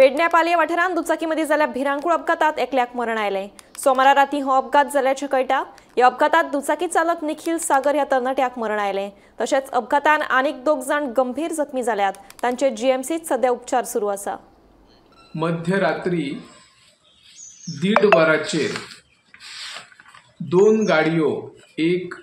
पेडण्या पालये वाठारांत दुचाकीमध्ये जाल्ल्या भिरांकूळ अपघातात एकल्याक मरण आयलें। सोमारा राती हो अपघात जाल्ल्याचें कळटा। ह्या अपघातात दुचाकी चालक निखिल सागर ह्या तरणाट्याक मरण आयलें। तशेंच अपघातान आनीक 2 जाण गंभीर जखमी जाल्यात। तांचे जीएमसीत सध्या उपचार सुरू आसा। मध्यरात्री 1:30 वरांचेर 2 गाडयो, एक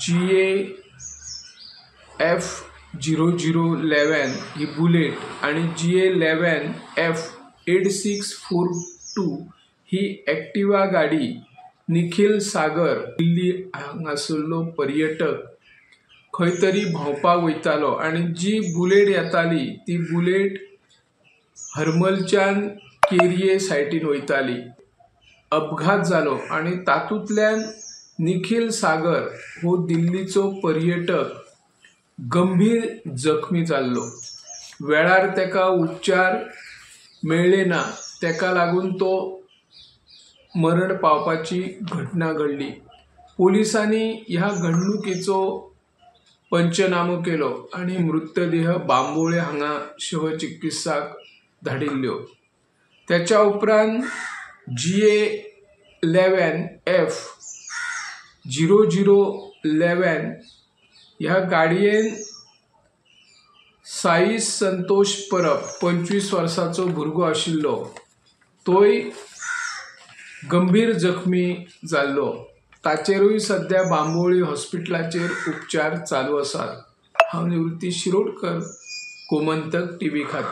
GA-F0011 ही बुलेट आणि GA-11F8642 ही एक्टिवा गाडी निखिल सागर दिल्ली हांगासरलो पर्यटक खंय तरी भोंवपाक वयतालो आणि जी बुलेट येताली ती बुलेट हरमलच्यान केरिये सायटीन वयताली। अपघात जालो आणि तातूंतल्यान निखिल सागर हो दिल्लीचो पर्यटक गंभीर जखमी जाल्लो। वेळार तेका उपचार मेळ्ळे ना, तेका लागून तो मरण पावपाची घटना घडली। पोलिसांनी ह्या घडणुकेचो पंचनामो केलो आणि मृतदेह बांबोळे हांगा शवचिकित्साक धाडिल्ल्यो। त्याच्या उपरांत GA-11F0011 ह्या गाडयेन साईश संतोष परब 25 वर्सांचो भुरगो आशिल्लो, तोय गंभीर जखमी जाल्लो। ताचेरूय सध्या बांबोळी हॉस्पिटलाचेर उपचार चालू आसात। हांव निवृत्ती शिरोडकर, गोमंतक टीव्ही खातीर।